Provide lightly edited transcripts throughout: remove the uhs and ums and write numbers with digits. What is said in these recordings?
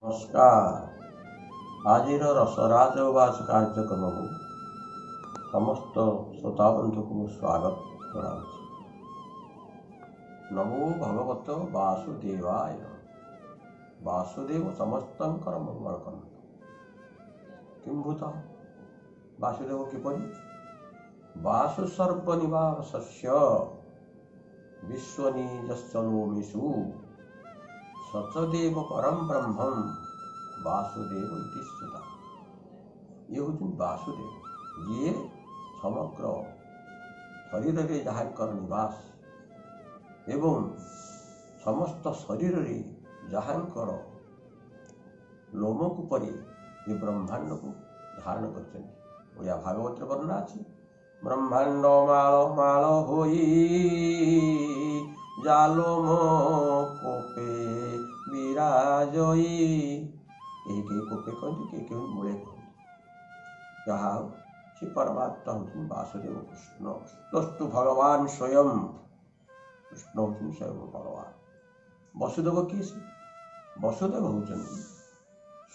नमस्कार। आज रसराजवास कार्यक्रम को समस्त श्रोता बंधु को स्वागत जनाऊँ। नमो भगवत वासुदेवाय। वासुदेव समस्तंकर मंगल करता। किंभूत वासुदेव किपरि वासु सर्वनिवासस्य विश्वनीजस्य लोमेषु सचदेव परम ब्रह्मम वासुदेव इति श्रुता। ये हूँ वासुदेव, ये समग्र शरीर रे जहाँकर निवास एवं समस्त शरीर रे जहाँकर लोमक परि ये ब्रह्मांड को धारण कर। या भागवत वर्णना अच्छी ब्रह्मांड माल माल होई जालोम कोपे विराजई। एक कोपे कहते के मूले कहते। जहाँ से परमात्मा हूँ वासुदेव कृष्ण। तस्तु भगवान स्वयं कृष्ण हूँ स्वयं भगवान। वसुदेव किए से वसुदेव होती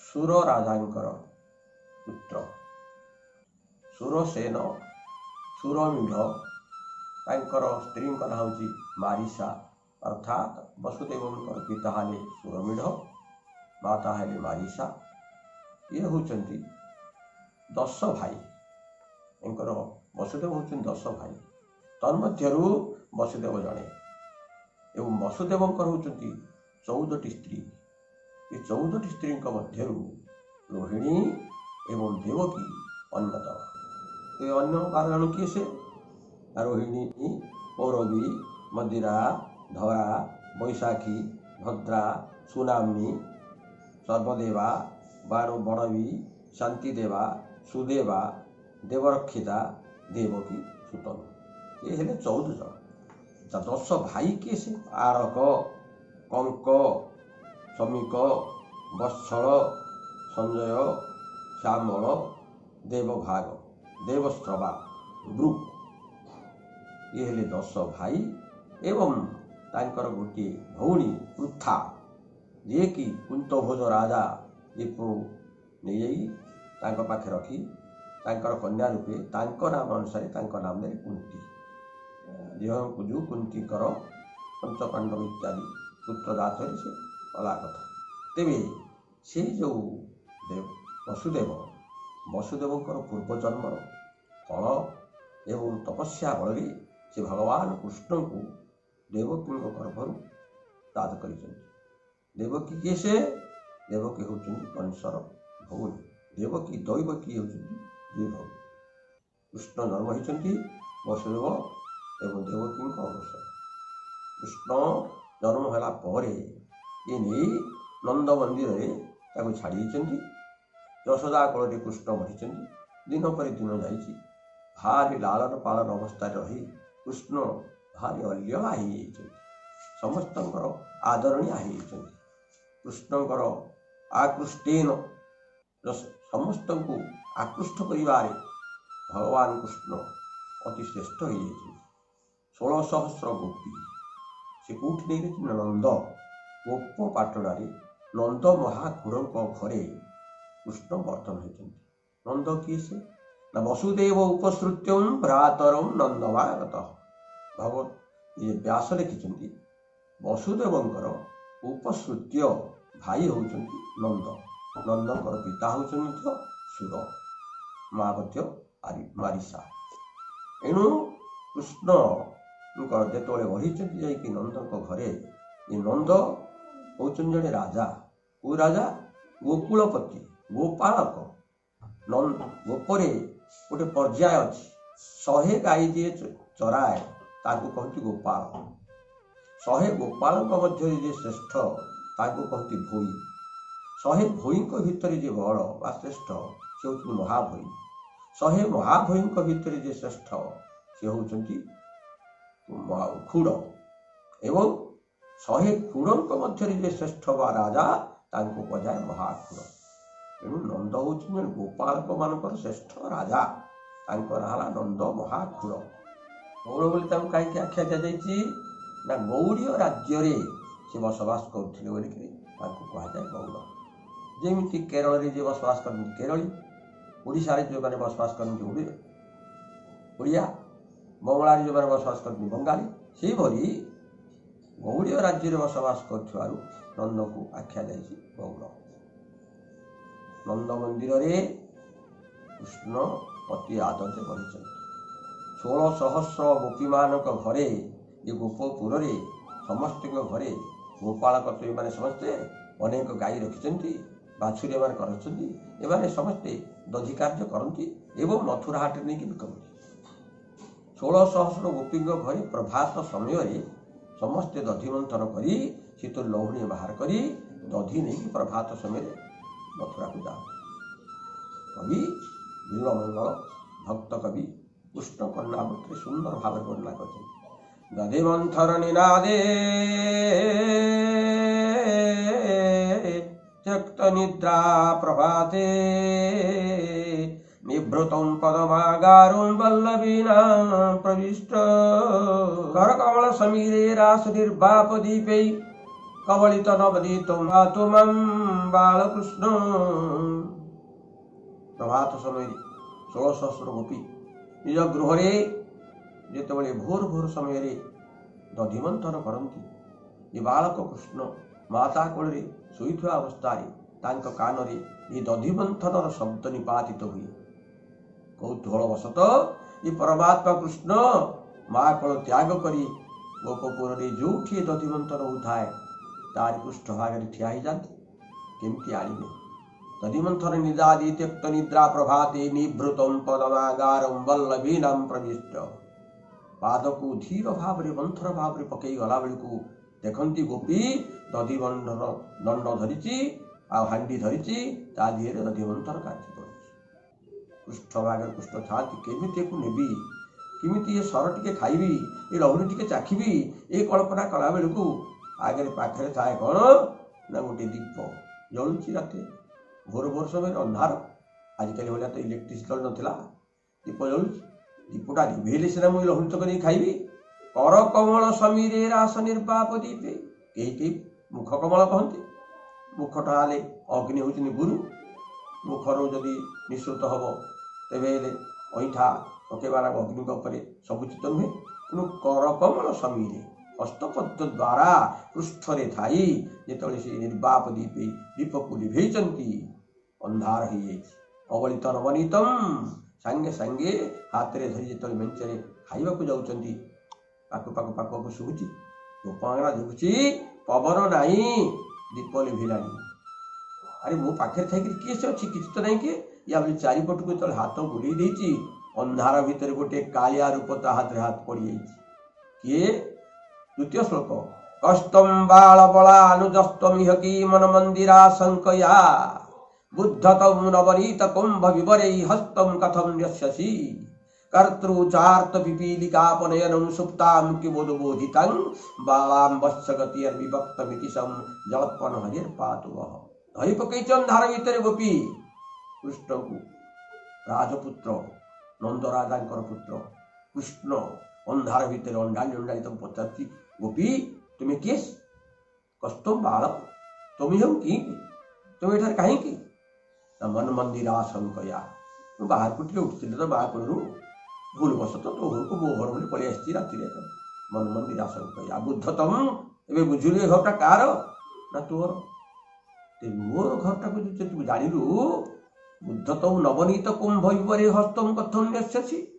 सुर राजांकर पुत्र। सुरसेन सुरमीढ़ तांकर स्त्री ना हूँ मारिषा, अर्थात वसुदेव पिता हेले सुरमीढ़, माता हेले मारिषा। ये होचंती 10 भाई। एंकर वसुदेव होचंती 10 भाई। तन्मध्यरु वसुदेव जड़े एवं वसुदेव होचंती 14टी स्त्री। ये 14टी स्त्री मध्यरु रोहिणी एवं देवकी अन्यतम। ये अन्य 12 जन किए से रोहिणी, पौरवी, मदिरा, धरा, बैशाखी, भद्रा, सुनामनी, सर्वदेवा, बड़वी, शांतिदेवा, सुदेवा, देवरक्षिता, देवकी, सुतनु। ये हेले 14 जन। 10 भाई किए से आरक, कंक, शमिक, वत्सल, संजय, श्यामल, देवभाग, देवस्रवा, ब्रुक। ये हेले 10 भाई एवं तांकर गोटे भौणी पृथा, जे कि कुंतभोज राजा ये नहीं जाई पाखे रखी तांकर कन्या रूपे तांकर नाम अनुसार तांकर नाम दे कुंती। जेहं पूजु कुंतीकर पंचपांडव इत्यादि पुत्र जात से कला कथा। तेरे से जो वसुदेव वसुदेवकर पूर्वजन्म फल एवं तपस्या बल से भगवान कृष्ण को देवकी गर्भर दाद कर। देवकी किए से देवकी होती कंसर भौणी। देवकी दैवकी होती दुई भौणी। कृष्ण जन्म होती वसुदेव एवं देवकी अनुसार। कृष्ण जन्म होला पर ये नहीं नंद मंदिर छाड़ी यशोदा कोल कृष्ण बढ़ी। दिन पर दिन जाइए भारी लालन पालन अवस्था रही कृष्ण भारी अल्य समस्त आदरणीय कृष्णकर आकृष्टेन समस्त को आकृष्ट कर भगवान कृष्ण अति श्रेष्ठ हो। 16 सहस्र गोपी से कौटी नहीं नंद गोप पाटणार नंद महाकुड़ घरे कृष्ण बर्तन होती। नंद किए से न वसुदेव उपसृत्यम भ्रातरम नंदवागत। भगवत ये व्यास लिखिं वसुदेवंकर उपसृत्य भाई होचंती नंद। नंदकर पिता होचंती सुर, माँ ମାରିସା। ଏଣୁ କୃଷ୍ଣ ଯେତେବେଳେ ବଢ଼ିଛନ୍ତି ଯାଇକି ନନ୍ଦଙ୍କ ଘରେ, ଏ ନନ୍ଦ ହେଉଛନ୍ତି ଜଣେ ରାଜା। କେଉଁ ରାଜା? ଗୋକୁଳପତି, ଗୋପାଳକ। ଗୋପରେ ଗୋଟେ ପର୍ଯ୍ୟାୟ ଅଛି। 100 ଗାଈ ଯିଏ ଚରାଏ ତାକୁ କହନ୍ତି ଗୋପାଳ। 100 ଗୋପାଳଙ୍କ ମଧ୍ୟରେ ଯିଏ ଶ୍ରେଷ୍ଠ ତାକୁ କହନ୍ତି ଭୋଇ। 100 ଭୋଇଙ୍କ ଭିତରେ ଯିଏ ବଡ଼ ବା ଶ୍ରେଷ୍ଠ ସେ ହେଉଛନ୍ତି ମହାଭୋଇ। 100 ମହାଭୋଇଙ୍କ ଭିତରେ ଯିଏ ଶ୍ରେଷ୍ଠ ସେ ହେଉଛନ୍ତି ଖୁଡ଼। ଏବଂ 100 ଖୁଡ଼ଙ୍କ ମଧ୍ୟରେ ଯିଏ ଶ୍ରେଷ୍ଠ ବା ରାଜା ତାଙ୍କୁ କୁହାଯାଏ ମହାଖୁଡ଼। ତେଣୁ ନନ୍ଦ ହେଉଛନ୍ତି ଗୋପାଳକ ମାନଙ୍କର ଶ୍ରେଷ୍ଠ ରାଜା। ତାଙ୍କ ନାଁ ହେଲା ନନ୍ଦ ମହାଖୁଡ଼। ଗୌଡ଼ ବୋଲି ତାଙ୍କୁ କାହିଁକି ଆଖ୍ୟା ଦିଆଯାଇଛି? ନା ଗୌଡ଼ୀୟ ରାଜ୍ୟରେ ସେ ବସବାସ କରୁଥିଲେ ବୋଲିକି ତାଙ୍କୁ କୁହାଯାଏ ଗୌଡ଼। ଯେମିତି କେରଳରେ ଯିଏ ବସବାସ କରନ୍ତି କେରଳୀ, ଓଡ଼ିଶାରେ ଯେଉଁମାନେ ବସବାସ କରନ୍ତି ଓଡ଼ିଆ, ବଙ୍ଗଳାରେ ଯେଉଁମାନେ ବସବାସ କରନ୍ତି ବଙ୍ଗାଳୀ, ସେହିଭଳି ଗୌଡ଼ୀୟ ରାଜ୍ୟରେ ବସବାସ କରୁଥିବାରୁ ନନ୍ଦକୁ ଆଖ୍ୟା ଯାଇଛି ଗୌଡ଼। ନନ୍ଦ ମନ୍ଦିରରେ କୃଷ୍ଣ ଅତି ଆଦରରେ ବଢ଼ିଛନ୍ତି। 16 ସହସ୍ର ଗୋପୀମାନଙ୍କ ଘରେ, ଏ ଗୋପପୁରରେ ସମସ୍ତଙ୍କ ଘରେ ଗୋପାଳକ ଏମାନେ ସମସ୍ତେ ଅନେକ ଗାଈ ରଖିଛନ୍ତି, ବାଛୁରୀ ଏମାନେ କରୁଛନ୍ତି। ଏମାନେ ସମସ୍ତେ ଦଧି କାର୍ଯ୍ୟ କରନ୍ତି ଏବଂ ମଥୁରା ହାଟରେ ନେଇକି ବିକନ୍ତି। 16 ସହସ୍ର ଗୋପୀଙ୍କ ଘରେ ପ୍ରଭାତ ସମୟରେ ସମସ୍ତେ ଦଧି ମନ୍ଥନ କରି ସେଥିରୁ ଲହୁଣୀ ବାହାର କରି ଦଧି ନେଇକି ପ୍ରଭାତ ସମୟରେ ମଥୁରାକୁ ଯାଆନ୍ତି। କବି ନୀଳମଙ୍ଗଳ ଭକ୍ତ କବି କୃଷ୍ଣ କର୍ଣ୍ଣାବତୀରେ ସୁନ୍ଦର ଭାବରେ ବର୍ଣ୍ଣନା କରିଛନ୍ତି। ଦଧି ମନ୍ଥନ ନିନାଦେ ତ୍ୟକ୍ତ ନିଦ୍ରା ପ୍ରଭାତେ ନିଭୃତଂ ପଦମାଗାରୁଂ ବଲ୍ଲଭୀନାଂ ପ୍ରବିଷ୍ଟ କରକମଳ ସମୀରେ ରାସ ନିର୍ବାପ ଦୀପୈ କବଳିତ ନବଦୀତଂ ତୁମଂ ବାଳକୃଷ୍ଣ। ପ୍ରଭାତ ସମୟରେ 16 ସହସ୍ର ଗୋପୀ ନିଜ ଗୃହରେ ଯେତେବେଳେ ଭୋର ଭୋର ସମୟରେ ଦଧି ମନ୍ଥନ କରନ୍ତି, ଏ ବାଳକ କୃଷ୍ଣ ମାତା କୋଳରେ ଶୋଇଥିବା ଅବସ୍ଥାରେ ତାଙ୍କ କାନରେ ଏ ଦଧି ମନ୍ଥନର ଶବ୍ଦ ନିପାତିତ ହୁଏ। କୌତୂହଳବଶତଃ ଏ ପରମାତ୍ମା କୃଷ୍ଣ ମା କୋଳ ତ୍ୟାଗ କରି ଗୋପପୁରରେ ଯେଉଁଠି ଦଧି ମନ୍ଥନ ହେଉଥାଏ ତାରି ପୃଷ୍ଠଭାଗରେ ଠିଆ ହେଇଯାନ୍ତି। କେମିତି ଆଣିବେ? ଦଧି ମନ୍ଥନ ନିଦାଦି ତ୍ୟକ୍ତ ନିଦ୍ରା ପ୍ରଭାତେ ନିଭୃତଂ ପଦମାଗାରଂ ବଲ୍ଲଭୀନାଂ ପ୍ରବିଷ୍ଟ। ପାଦକୁ ଧୀର ଭାବରେ ମନ୍ଥର ଭାବରେ ପକେଇ ଗଲା ବେଳକୁ ଦେଖନ୍ତି ଗୋପୀ ଦଧି ଦଣ୍ଡ ଧରିଛି ଆଉ ହାଣ୍ଡି ଧରିଛି, ତା ଦେହରେ ଦଧି ମନ୍ଥନ କାର୍ଯ୍ୟ କରୁଛି। ପୃଷ୍ଠଭାଗରେ କୃଷ୍ଣ ଥାନ୍ତି। କେମିତି ଏକୁ ନେବି, କେମିତି ଏ ସର ଟିକେ ଖାଇବି, ଏ ଲହୁଣୀ ଟିକେ ଚାଖିବି, ଏ କଳ୍ପନା କଲା ବେଳକୁ ଆଗରେ ପାଖରେ ଥାଏ କ'ଣ ନା ଗୋଟେ ଦୀପ ଜଳୁଛି। ରାତିରେ ଭୋର ଭୋର ସମୟରେ ଅନ୍ଧାର, ଆଜିକାଲି ଭଳିଆ ତ ଇଲେକ୍ଟ୍ରିସିଟି ନଥିଲା, ଦୀପ ଜଳୁଛି। ଦୀପଟା ଲିଭେଇଲେ ସିନା ମୁଁ ଲହୁଣୀ ତକ ନେଇ ଖାଇବି। କର କମଳ ସମୀରେ ରାସ ନିର୍ବାପ ଦୀପେ, କେହି କେହି ମୁଖ କମଳ କହନ୍ତି। ମୁଖଟା ହେଲେ ଅଗ୍ନି ହେଉଛନ୍ତି ଗୁରୁ। ମୁଖରୁ ଯଦି ନିଃସୃତ ହେବ ତେବେ ହେଲେ ଅଇଁଠା ପକେଇବାର ଅଗ୍ନିଙ୍କ ଉପରେ ସବୁଚିତ ନୁହେଁ। ତେଣୁ କର କମଳ ସମୀରେ ହସ୍ତପଦ୍ମ ଦ୍ୱାରା ପୃଷ୍ଠରେ ଥାଇ ଯେତେବେଳେ ସେ ନିର୍ବାପ ଦୀପେ ଦୀପକୁ ଲିଭେଇଛନ୍ତି, ଅନ୍ଧାର ହେଇଯାଇଛି। ଅବଳିତ ନବନୀତମ୍, ସାଙ୍ଗେ ସାଙ୍ଗେ ହାତରେ ଧରି ଯେତେବେଳେ ମେଞ୍ଚରେ ଖାଇବାକୁ ଯାଉଛନ୍ତି, ପାଖକୁ ଶୁଭୁଛି ଗୋପାଳା ଦେଖୁଛି ପବନ ନାହିଁ, ଦୀପ ଲିଭିଲାଣି। ଆରେ ମୋ ପାଖରେ ଥାଇକି କିଏ ସେ ଅଛି? କିଛି ତ ନାହିଁ। କିଏ? ୟା ବୋଲି ଚାରିପଟକୁ ଯେତେବେଳେ ହାତ ବୁଲେଇ ଦେଇଛି, ଅନ୍ଧାର ଭିତରେ ଗୋଟେ କାଳିଆ ରୂପ ତା ହାତରେ ହାତ ପଡ଼ିଯାଇଛି। କିଏ? ଦ୍ୱିତୀୟ ଶ୍ଲୋକ। କଷ୍ଟଂ ବାଳ ବଳା ଅନୁଜସ୍ତମିହ କି ମନ ମନ୍ଦିରା ଶଙ୍କୟା ବୁଦ୍ଧତଂ ନବନୀତ କୁମ୍ଭ ବିବରୈ ହସ୍ତଂ କଥଂ ନ୍ୟସ୍ୟସି कर्तृचार्त पिपीलिकापनयनं सुप्तां किमुद्बोधितं बालां वत्स गतिर्विभक्तमिति सं जलत्पन हरिर्पातु वह। धरी पकईच अंधार भितर गोपी कृष्णକୁ, राजपुत्र नंद राजांकर पुत्र कृष्ण अंधार भितर अंडाली अंडाली तक पचारती, गोपी तुम्हें किए? कस्तम बाल तुम हम कि तुम एठार कहीं मन मंदिर आशंकया बाहर को टे उठते तो बाहर करू भूल बस तो घर को मो घर बोली पलि आसी राति मन मंदिर आशंकया बुद्ध तम ए बुझिलु ए घरटा कार ना तोर मोर घरटा को तू जानिलु बुद्ध तो नवनीत कुंभ विपरे हस्तम कथम न्यस्यसि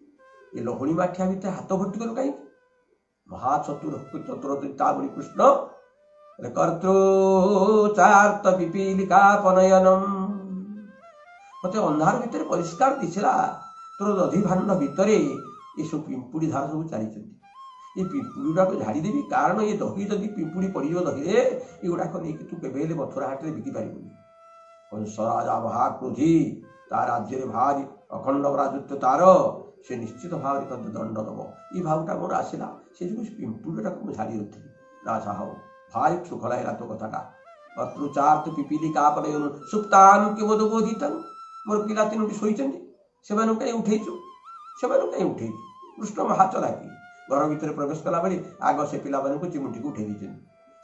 ये लहुणी माठिया भितर हाथ भर्ती करू कहीं महाचतुर चतुरता कृष्ण कर्तृचार्त पिपीलिकापनयनम मते अंधार भितर परिष्कार दिशला तोर दधि भाण्ड भितर ये सब पिंपुड़ी धार सब चली ये पिंपुड़ी गुड़ाक झाड़ीदेवी कारण ये दही जदि पिंपुड़ी पड़ दही ये गुड़ाक नहीं तू केवे मथुरा हाट में बिकी पारिबुनी कंस राजा महाक्रोधी तार राज्य भारी अखंड राजत्व तार से निश्चित भाव में दंड दब ये भावटा मोर आसला से जो पिंपुड़ा को झाड़ी रखी ना साहब भारी सुख लगा तो कथाटा अत्रुचार्त पिपीलिकापन सुप्तान के बोधित मोर पिला तीनोटी शोचंदी से कहीं उठेचु से कहीं उठेचु कृष्ण महाचलाकी घर भितर प्रवेश कला बेले आग से पिला चिमुटी को उठे देते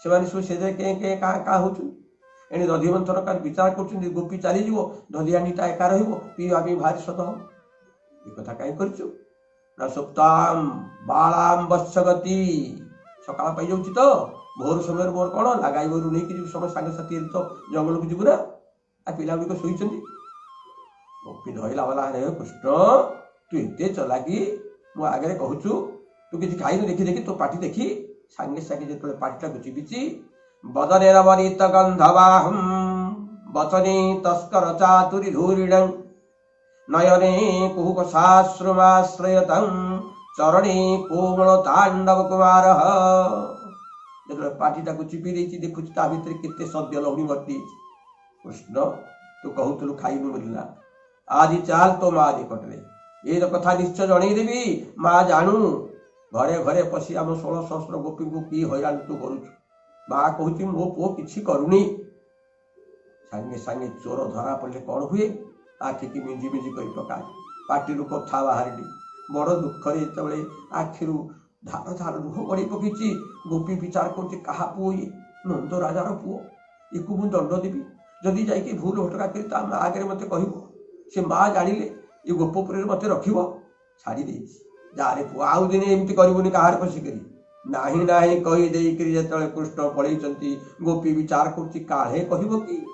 से क्या हो एणे दधि मंथन का विचार कर गोपी चलीज दधि हांडीटा एका रहा भारी सद हम ये कथा कहीं कर सुप्ताम बालाम वत्सगति सकाल पाई जाऊँ तो भोर समय मोर कौन लगाई बोरू नहीं कि समय सांगसाथी तो जंगल को जीवु ना आ पिला गुड़िक शोचंदी गोपी धरला वाला रे कृष्ण तू एते चलाकी मो आगे कहूचु तू किसी खाई देखी देखी तो पाटी देखी सांगे सांगे जो पाटीटा को चिपिची बदने रवरित गंधवाहम वचने तस्कर चातुरी धूरिणं नयने कुहुक शाश्रुमाश्रयतं चरणे कोमल तांडव कुमार जो पाटीटा को चिपी देती देखुच ता भितर केते सद्य लहुणी भर्ती कृष्ण तू कहूलु खाइबु बोलिना आज चाल तो माँ निकटरे ये कथा निश्चय जनईदेवी माँ जानू घरे घरे पशि आम 16 सहस्र गोपी को कि हैरान तू करुचु माँ कहूँ मो पुओ किसी करुनी सांगे सांगे चोर धरा पड़े कौन हुए आखि की मिंजी मिंजी कर पकाए पार्टी कथा बाहर बड़ दुखरे जो आखि धार धार लुह गड़ी पकई गोपी विचार कर पुओ ये नंद राजार पुओ ये मुझे दंड देवी जदि जाकि भूल हटका कर माँ आगे मत कह से माँ जाने ये गोपपुर मत रख छाड़ी दे जारे पुओ आउ दिन एमती करबुनि कहार पशिकरी नाही नाही कही देकरी जतले कृष्ण पळैचंती गोपी विचार करछि काहे कहिबो कि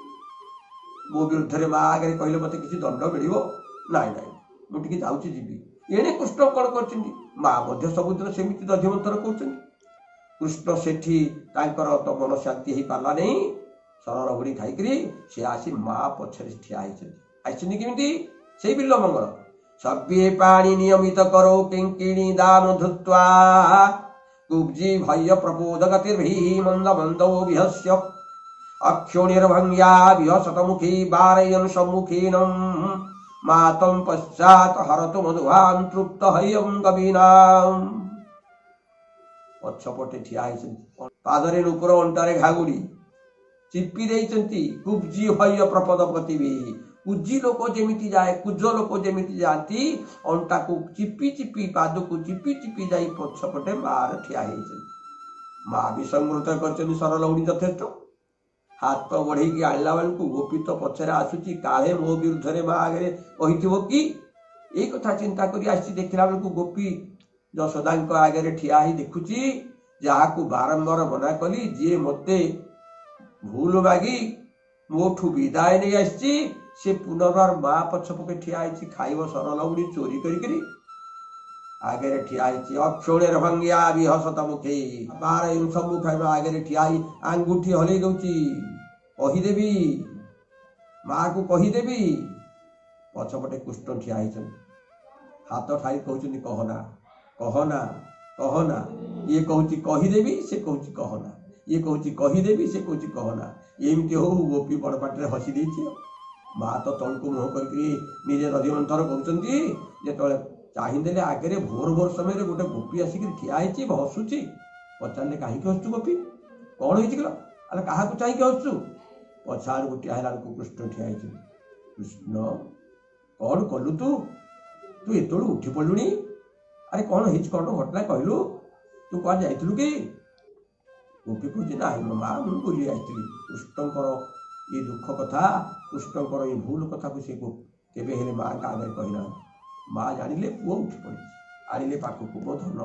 मो विरुद्ध रे मां आगे कहले मते किछि दंड मिलिबो नाही नाही मु टिके जाउछि जीवी एने कृष्ण कोन करछिंती मां मध्य समुद्र सेमिति दध्यमंतर करछिंती कृष्ण सेठी तांकर तो मन शांति हे पाला नै सरल हुडी खाइकरी से आसी मां पछरे ठिया आइछिंती आइछिंती केमिति सेई बिल्लो मंगल सभ्ये पाणी नियमित करो किंकिणी दान धुत्वा कुब्जी भय प्रबोधगतिर्भी मंद मंदो विहस्य अक्षोणिर्भंग्या विहसतमुखी वारयन् सम्मुखीनं मातं पश्चात् हरतु मधुवान् तृप्त हयं कवीनां पछपटे ठिया होइछन्ति पादरे ऊपर अंटारे घागुड़ी चिपी देइछन्ति कुब्जी भय प्रपदपतिभि कुजी लोक जेमिति जाए कुज लोक जेमिति जाती अंटा को चिपी चिपी पाद को चिपी चिपी जाई पछपटे मार ठिया माँ भी संगृत कर सरल उड़ी यथेष्ट हाथ बढ़े की आनला बेलू गोपी तो पचरे आसुची काहे मो विरुद्ध माँ आगे कही कि यही कथा चिंता कर देखला बेलू गोपी यशोदा आगे ठिया ही देखुची जहाँ को बारंबार मना कली जी मते भूल मागी मोठू विदाय नहीं आसी से पुनर्बार माँ पछपके ठिया खाइब सरल उड़ी चोरी करी आगे ठिया अक्षोणे भंगिया विहसत मुखे बार सम्मुख आगे ठिया आंगुठी हल कहीदेवी माँ को कहीदेवी पछपटे कृष्ण ठिया हाथ ठाई कहते कहना कहना कहना ये कहूँ कहीदेवी से कहूँ कहना ये कहूँ कहीदेवी से कहूँ कहना एमती हो गोपी बड़ पाटे हसी देती माँ तो तल को मुह करजे नदी मंथन कर चाहिए आगे भोर भोर समय गोटे गोपी आसिक ठिया हसुची पचारे कहीं हसु गोपी कौन हो अरे क्या चाहिए हसु पछाड़ गोटे है कृष्ण ठिया कृष्ण कौन कलु तू एत उठी पड़लु अरे कौन कौन घटना कहलु तू कौन जाइलु कि गोपी कह ना माँ मुझे बुली आई कृष्णकर ये दुख कथा कृष्णकर ये भूल कथा को सी केवे माँ का आगे कहना माँ जानिले पुओ उठी पड़ी आनिले पाखक मो धन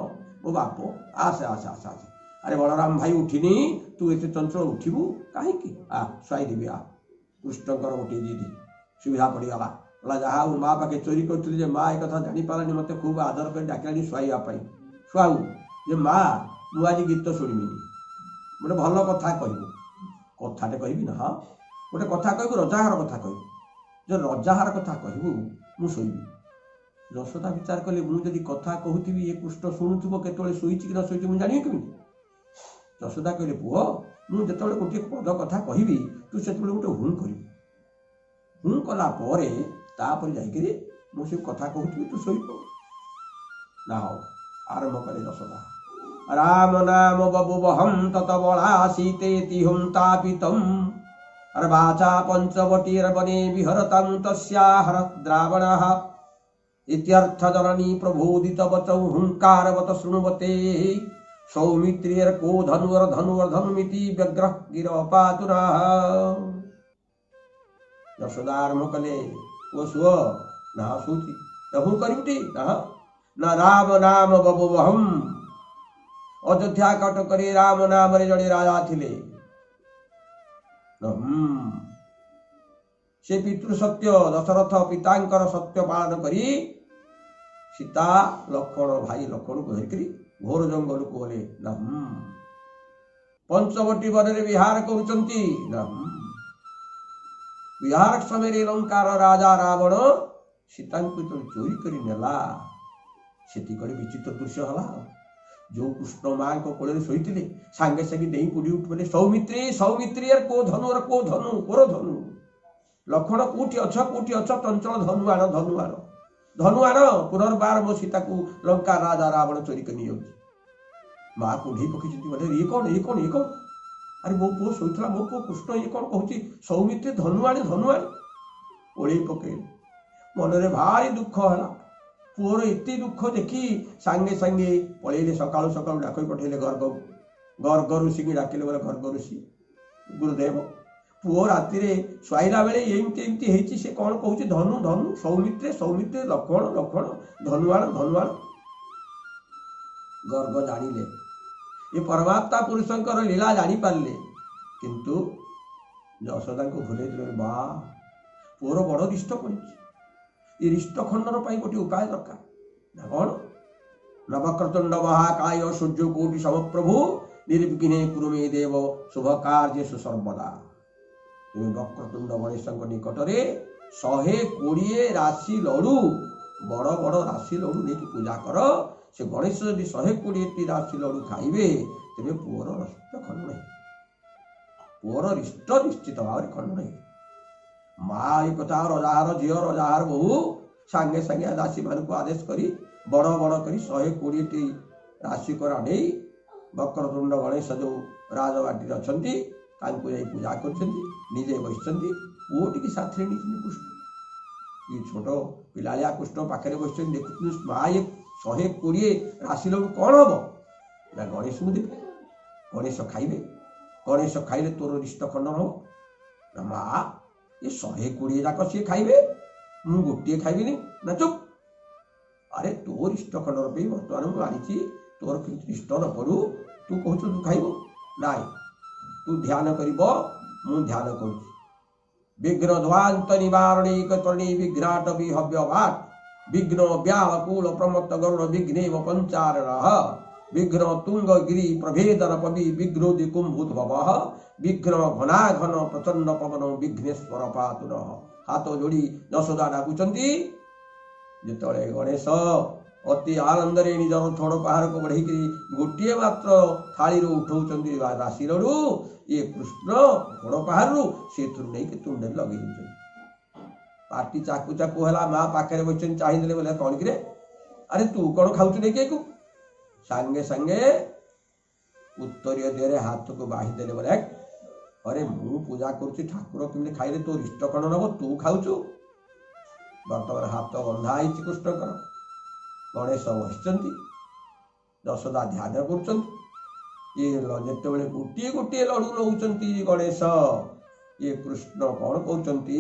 मो बाप आसे आसे आसे आसे अरे बलराम भाई उठिनी तू एत चंचल उठबू कहीं आ शुआई देवी आ कृष्णकर गोटे दीदी सुविधा पड़गला जहाँ माँ पाखे चोरी करी माँ एक कथा जापारानी मत खूब आदर कर डाकिलानी शुआवाई शुआऊ जे माँ मुझे गीत शुणिमिनी गोटे भल कथा कहबू कथाटे कहबी ना हाँ गोटे कथा कहबू रजाहार कथा कहबू जो रजाहार कथा कहबू मु शोबी यशोदा विचार कले मुझे कथा कहूथी ये कृष्ण शुणुव केत शोची कि न शोची मुझे जानी केमी यशोदा कहले पुओ मुझे गोटे पद कथा कहबी तू से गोटे हूँ कर हूँ कला तापर जाकि मुझे कथा कहूथी तू शोप ना हो आरंभ करे यशोदा राम नाम बबुवहम तत बलासीते हुम तापितम अर्वाचा पंचवटीर्वने विहरतं तस्याहर द्रावणः इत्यर्थ जननी प्रबोधित वचौ हुंकारवत शृणुवते सौमित्रियर को धनुर धनुमिति व्यग्रह गिरपातुरः यशोदारंभ कले वो सुओ ना सूची हूँ करी ना राम नाम बबुवहम अयोध्या कटकरे राम नाम रे जड़े राजा थिले से पितृ सत्य दशरथ पितांकर सत्य पालन करी सीता लक्ष्मण भाई लक्ष्मण को धरिकरी घोर जंगल को गले ना पंचवटी वन रे विहार करुचंती ना विहार समय लंकार राजा रावण सीता को चोरी करी नेला सेठी कड़े विचित्र दृश्य हला जो कृष्ण माँ को कोल शोते सांगे सांगे डेई पुड़ी उठे सौमित्री सौमित्री को धनु कोर धनु लक्ष्मण कौटी अछ चंचल धनु आण पुनर्बार मो सीता को लंका राजा रावण चोरी कर नहीं माँ को ढी पकी बोले ये कौन अरे मो पुओ शोला मो पुओ कृष्ण ये कौन कहूँ सौमित्री धनु आणे ओढ़े पकड़े मनरे भारी दुख है पुओर एत दुख देखी सांगे सांगे पलैले सका सका डाक पठेले गर्ग ऋषि की डाकिले बोले गर्ग ऋषि गुरुदेव पुओ राति शुआला बेले एमती से कौन कहूँ धनु धनु सौमित्रे लक्ष्मण धनुआण गर्ग जानिले ये परमात्मा पुरुषंकर लीला जानी पारे किंतु यशोदा को भूले बा पुओर बड़ रिष्ट पड़ी रिष्ट खंडन गोटे उपाय दरकार ना कौन नवक्रतुंड महाकाय सूर्य कोटि समप्रभु निर्विघ्ने कुरु मे देव शुभ कार्येषु सर्वदा वक्रतुंड गणेश निकटरे 120 राशि लडू बड़ बड़ राशि लडू नहीं पूजा कर से गणेश जदि 120 राशि लडू खाइबे तेरे पुअर रिष्ट खंड नहीं पुअर रिष्ट निश्चित भाव खंड नहीं माँ एक कथा रजार झील रजार बहु सांगे सांगे दासी मान को आदेश करी बड़ बड़ कर 120 राशि कर नहीं वक्रतुंड गणेश जो राजबाटी अच्छा पूजा करजे बसती पुओ टी साथी कृष्ण ये छोट पिलाया कृष्ण पाखे बस देखु माँ ये 120 राशि लोग कौन हम ना गणेश को देवे गणेश खाइबे गणेश खाइले तोर रिष्ट खंडन हम ना माँ ये 120 जाक सी खाइबे मु गोटे खाइबी ना चुप अरे तो रिष्ट खंडन पे बर्तमान मुझे आनी तोर रिष्ट न पड़ू तू कहू तू खाइबू ना तू ध्यान कर ध्यान कर विघ्न ध्वांत निवारणिक तृणी विघ्नाट विहव्य भाट विघ्न व्याकुल प्रमत्त गरुड़ विघ्ने पंचारण विघ्न तुंग गिरी प्रभेदन पवि विघ्नोदि कुंभुद्भव विघ्न घना घन प्रचंड पवन विघ्नेश्वर पातुर हाथ जोड़ी यशोदा डाकुचंती जिते गणेश अति आनंद निजर थोड़ पहाड़ को बढ़े गोटे मात्र थाली उठाऊँ राशि लड़ू ये कृष्ण थोड़ पहाड़ से नहीं तुंडे लगे पार्टी चाकू चाकू है माँ पाखे बस चाहिए बोले कौन कि अरे तू कौन खाऊ नहीं को सांगे सांगे उत्तरीय देह हाथ को बाहीदेले बोले अरे मु पूजा करुच्ची ठाकुर केमी खाइले तो रिष्ट खंड नब तू खाऊ बर्तमान हाथ बंधा कृष्णकर गणेश बस यशोदा ध्यान कर जिते गोटे गोटे लड़ू नौकरी गणेश ये कृष्ण कौन कहते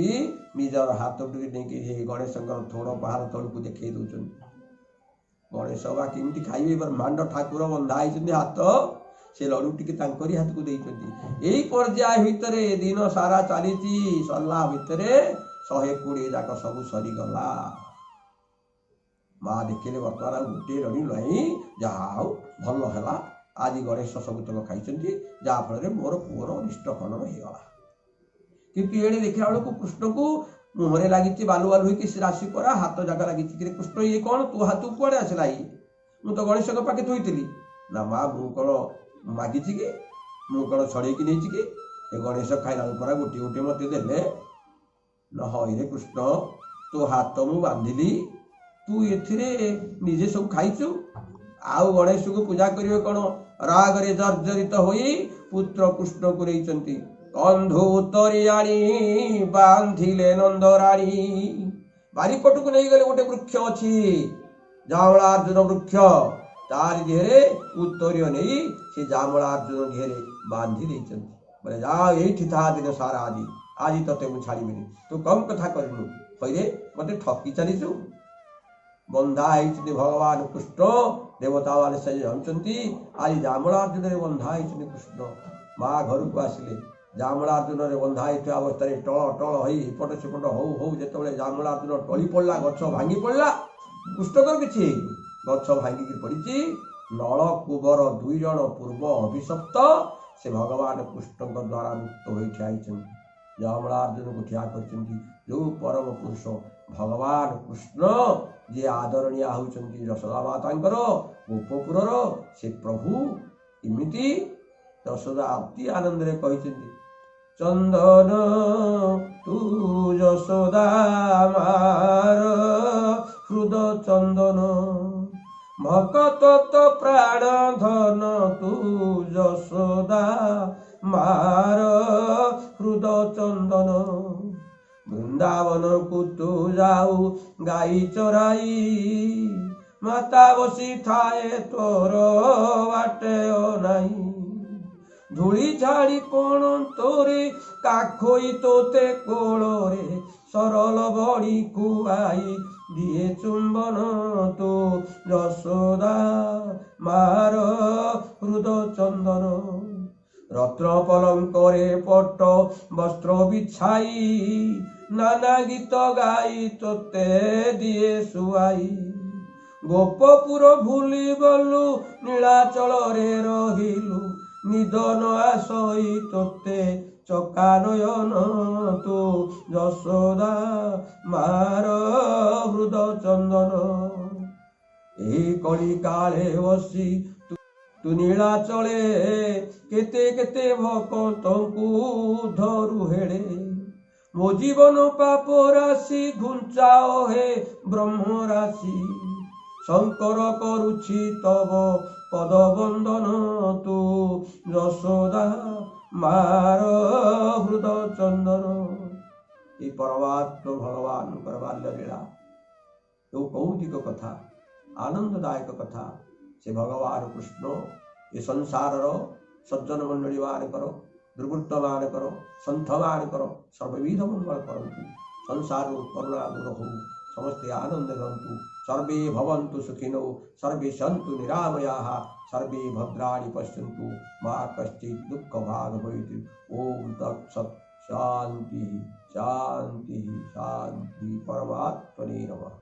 निजर हाथ नहीं गणेश थोड़ पहाड़ तल को देखे दौरान गणेश बा केमती खाइबे मांड ठाकुर बंधा हाथ से लड़ू टी हाथ को देते यही पर्याय भितर दिन सारा चली सरला भितर 120 ଯାକ ସବୁ ସରିଗଲା। ମା ଦେଖିଲେ ବର୍ତ୍ତମାନ ଆଉ ଗୋଟିଏ ରଡ଼ି ନାହିଁ, ଯାହା ହଉ ଭଲ ହେଲା, ଆଜି ଗଣେଶ ସବୁତକ ଖାଇଛନ୍ତି, ଯାହାଫଳରେ ମୋର ପୁଅର ଅନିଷ୍ଟ ଖଣ୍ଡନ ହେଇଗଲା। କିନ୍ତୁ ଏଣେ ଦେଖିଲା ବେଳକୁ କୃଷ୍ଣକୁ ମୁହଁରେ ଲାଗିଛି ବାଲୁ ବାଲୁ ହେଇକି ସେ ରାଶି ପରା ହାତ ଯାକ ଲାଗିଛି। କି କୃଷ୍ଣ ଇଏ କ'ଣ, ତୋ ହାତକୁ କୁଆଡ଼େ ଆସିଲା? ଇଏ ମୁଁ ତ ଗଣେଶଙ୍କ ପାଖେ ଥୋଇଥିଲି। ନା ମା, ମୁଁ କ'ଣ ମାଗିଛି କି? ମୁଁ କ'ଣ ଛଡ଼େଇକି ନେଇଛି କି? ଏ ଗଣେଶ ଖାଇଲା ପରା ଗୋଟିଏ ଗୋଟିଏ ମୋତେ ଦେଲେ। ନ ହଇରେ କୃଷ୍ଣ, ତୋ ହାତ ମୁଁ ବାନ୍ଧିଲି, ତୁ ଏଥିରେ ନିଜେ ସବୁ ଖାଇଛୁ। ଆଉ ଗଣେଶକୁ ପୂଜା କରିବେ କ'ଣ? ରାଗରେ ଜର୍ଜରିତ ହୋଇ ପୁତ୍ର କୃଷ୍ଣକୁ ନେଇଛନ୍ତି। କନ୍ଧୁ ତରି ଆଣି ବାନ୍ଧିଲେ ନନ୍ଦରାଣୀ। ବାରିପଟକୁ ନେଇଗଲେ ଗୋଟେ ବୃକ୍ଷ ଅଛି, ଜାମଳାର୍ଜୁନ ବୃକ୍ଷ, ତାରି ଦେହରେ ଉତ୍ତରୀୟ ନେଇ ସେ ଜାମଳାର୍ଜୁନ ଦେହରେ ବାନ୍ଧି ଦେଇଛନ୍ତି। ବୋଲେ ଯା ଏଇଠି ତା ଦିନ ସାରା, ଆଜି ତତେ ମୁଁ ଛାଡ଼ିବିନି। ତୁ କମ୍ କଥା କରିନୁ, ହଇରେ ମତେ ଠକି ଚାଲିଛୁ। ବନ୍ଧା ହେଇଛନ୍ତି ଭଗବାନ କୃଷ୍ଣ, ଦେବତା ମାନେ ସେ ଜାଣୁଛନ୍ତି ଆଜି ଜାମଳାର୍ଜୁନରେ ବନ୍ଧା ହେଇଛନ୍ତି କୃଷ୍ଣ। ମା ଘରକୁ ଆସିଲେ, ଜାମଳାର୍ଜୁନରେ ବନ୍ଧା ହେଇଥିବା ଅବସ୍ଥାରେ ଟଳ ଟଳ ହେଇ ଏପଟ ସେପଟ ହଉ ହଉ ଯେତେବେଳେ ଜାମଳାର୍ଜୁନ ଟଳି ପଡ଼ିଲା, ଗଛ ଭାଙ୍ଗି ପଡ଼ିଲା, କୃଷ୍ଣଙ୍କର କିଛି ହେଇନି, ଗଛ ଭାଙ୍ଗିକି ପଡ଼ିଛି। ନଳକୂବର 2 ଜଣ ପୂର୍ବ ଅଭିଶପ୍ତ ସେ ଭଗବାନ କୃଷ୍ଣଙ୍କ ଦ୍ୱାରା ମୁକ୍ତ ହୋଇ ଠିଆ ହେଇଛନ୍ତି। ଜାମଳାର୍ଜୁନକୁ ଠିଆ କରିଛନ୍ତି ଯେଉଁ ପରମ ପୁରୁଷ ଭଗବାନ କୃଷ୍ଣ, ଯିଏ ଆଦରଣୀୟ ହେଉଛନ୍ତି ଯଶୋଦା ମାତାଙ୍କର ଗୋପପୁରର ସେ ପ୍ରଭୁ। ଏମିତି ଯଶୋଦା ଅତି ଆନନ୍ଦରେ କହିଛନ୍ତି, ଚନ୍ଦନ ତୁ ଯଶୋଦା ମାର ହୃଦ ଚନ୍ଦନ, ଭକତ ତ ପ୍ରାଣ ଧନ ତୁ ଯଶୋଦା ମାର ହୃଦ ଚନ୍ଦନ। ବୃନ୍ଦାବନକୁ ତୁ ଯାଉ ଗାଈ ଚରାଇ, ମାତା ବସି ଥାଏ ତୋର ବାଟେ ଅନାଇ। ଧୂଳି ଝାଡ଼ି କ'ଣ ତୋରେ କାଖୋଇ ତୋତେ କୋଳରେ, ସରଳ ବଡ଼ି ଖୁଆଇ ଦିଏ ଚୁମ୍ବନ ତୁ ଯଶୋଦା ମାର ହୃଦ ଚନ୍ଦନ। ରତ୍ନ ପଲଙ୍କରେ ପଟ୍ଟ ବସ୍ତ୍ର ବିଛାଇ, ନାନା ଗୀତ ଗାଇ ତୋତେ ଦିଏ ଶୁଆଇ। ଗୋପପୁର ଭୁଲି ଗଲୁ ନୀଳାଚଳରେ ରହିଲୁ, ନିଦନ ଆସଇ ତୋତେ ଚକା ନୟନ ତୁ ଯଶୋଦା ମାର ହୃଦ ଚନ୍ଦନ। ଏହି କଳି କାଳେ ବସି ତୁ ନୀଳାଚଳେ, କେତେ କେତେ ଭକ୍ତଙ୍କୁ ଧରୁ ହେଳେ। ମୋ ଜୀବନ ପାପ ରାଶି ଘୁଞ୍ଚାଅ ହେ ବ୍ରହ୍ମ ରାଶି, ଶଙ୍କର କରୁଛି ତବ ପଦ ବନ୍ଦନ ତୁ ଯଶୋଦା ମାର ହୃଦ ଚନ୍ଦନ। এই ପରମାତ୍ମ ଭଗବାନଙ୍କର ବାଲ୍ୟ ଲୀଳା, ଯେଉଁ କୌତିକ କଥା, ଆନନ୍ଦଦାୟକ କଥା, ସେ ଭଗବାନ କୃଷ୍ଣ ଏ ସଂସାରର ସଜ୍ଜନ ମଣ୍ଡଳୀ ମାନଙ୍କର, ଦୁର୍ବୃତ୍ତ ମାନଙ୍କର, ସନ୍ଥ ମାନଙ୍କର ସର୍ବବିଧ ମଙ୍ଗଳ କରନ୍ତୁ। ସଂସାରରୁ କରୁଣା ଦୂର ହଉ, ସମସ୍ତେ ଆନନ୍ଦ ରହନ୍ତୁ। सर्वे भवन्तु सुखिनो, सर्वे सन्तु निरामयाः, सर्वे भद्राणि पश्यन्तु, मा कश्चित् दुःखभाग् भवेत्। ओम तत्सत्। शान्ति शान्ति शान्ति। परमात्मने नमः।